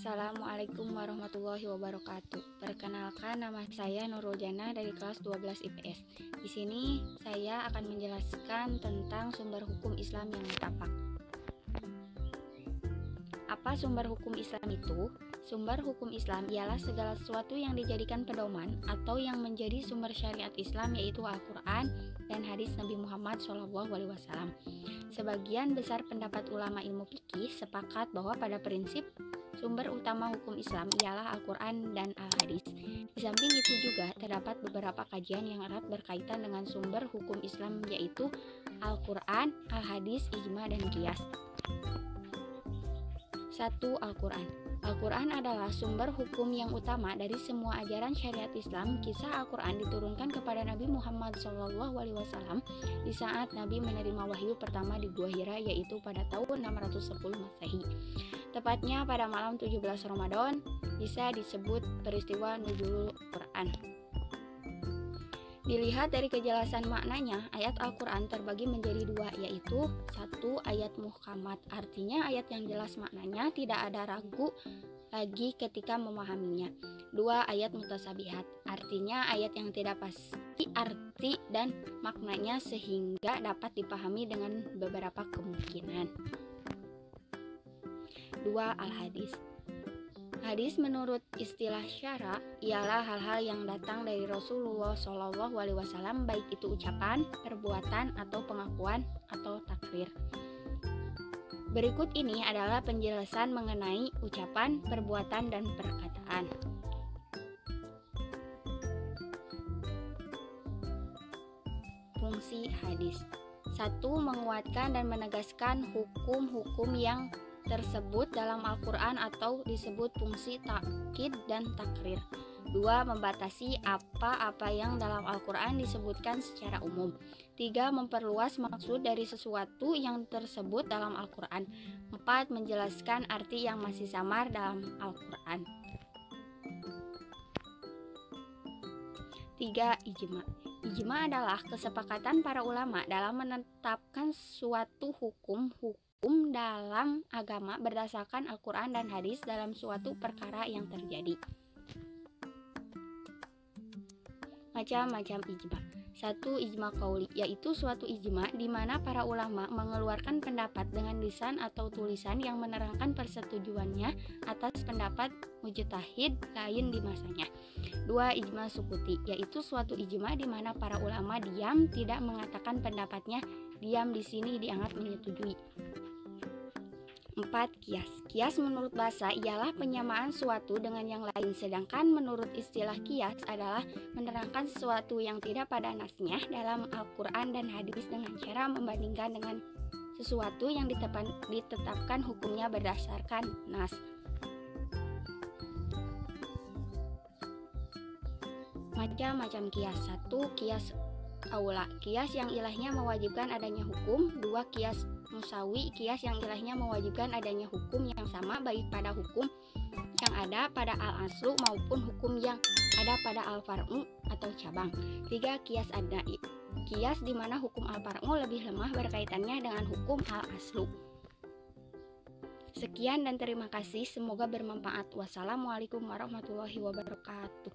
Assalamualaikum warahmatullahi wabarakatuh. Perkenalkan, nama saya Nurul Jana dari kelas 12 IPS. Di sini saya akan menjelaskan tentang sumber hukum Islam yang mutapak. Apa sumber hukum Islam itu? Sumber hukum Islam ialah segala sesuatu yang dijadikan pedoman atau yang menjadi sumber syariat Islam, yaitu Al-Quran dan hadis Nabi Muhammad SAW. Sebagian besar pendapat ulama ilmu fikih sepakat bahwa pada prinsip sumber utama hukum Islam ialah Al-Quran dan Al-Hadis. Di samping itu juga terdapat beberapa kajian yang erat berkaitan dengan sumber hukum Islam, yaitu Al-Quran, Al-Hadis, Ijma, dan Qiyas. 1. Al-Quran. Al-Quran adalah sumber hukum yang utama dari semua ajaran syariat Islam. Kisah Al-Quran diturunkan kepada Nabi Muhammad SAW di saat Nabi menerima wahyu pertama di Gua Hira, yaitu pada tahun 610 Masehi. Tepatnya pada malam 17 Ramadan, bisa disebut peristiwa Nuzulul Quran. Dilihat dari kejelasan maknanya, ayat Al-Quran terbagi menjadi dua, yaitu 1. Ayat muhkamat, artinya ayat yang jelas maknanya, tidak ada ragu lagi ketika memahaminya. 2. Ayat mutasabihat, artinya ayat yang tidak pasti arti dan maknanya sehingga dapat dipahami dengan beberapa kemungkinan. 2. Al-Hadis. Hadis menurut istilah syara ialah hal-hal yang datang dari Rasulullah SAW, baik itu ucapan, perbuatan, atau pengakuan, atau takrir. Berikut ini adalah penjelasan mengenai ucapan, perbuatan, dan perkataan. Fungsi hadis. 1. Menguatkan dan menegaskan hukum-hukum yang tersebut dalam Al-Quran atau disebut fungsi takkid dan takrir. 2. Membatasi apa-apa yang dalam Al-Quran disebutkan secara umum. 3. Memperluas maksud dari sesuatu yang tersebut dalam Al-Quran. 4. Menjelaskan arti yang masih samar dalam Al-Quran. 3. Ijma. Ijma adalah kesepakatan para ulama dalam menetapkan suatu hukum dalam agama berdasarkan Al-Quran dan hadis dalam suatu perkara yang terjadi. Macam-macam ijma. 1. Ijma qauli, yaitu suatu ijma di mana para ulama mengeluarkan pendapat dengan lisan atau tulisan yang menerangkan persetujuannya atas pendapat mujtahid lain di masanya. 2. Ijma sukuti, yaitu suatu ijma di mana para ulama diam tidak mengatakan pendapatnya, diam di sini dianggap menyetujui. 4. Kias. Kias menurut bahasa ialah penyamaan suatu dengan yang lain, sedangkan menurut istilah kias adalah menerangkan sesuatu yang tidak pada nasnya dalam Al-Quran dan hadis dengan cara membandingkan dengan sesuatu yang ditetapkan hukumnya berdasarkan nas. Macam-macam kias. 1. Kias aula, kias yang ilahnya mewajibkan adanya hukum. 2. Kias musawi, kias yang ilahnya mewajibkan adanya hukum yang sama baik pada hukum yang ada pada al-aslu maupun hukum yang ada pada al-far'u atau cabang. 3. Kias adna'i, kias di mana hukum al-far'u lebih lemah berkaitannya dengan hukum al-aslu. Sekian dan terima kasih, semoga bermanfaat. Wassalamualaikum warahmatullahi wabarakatuh.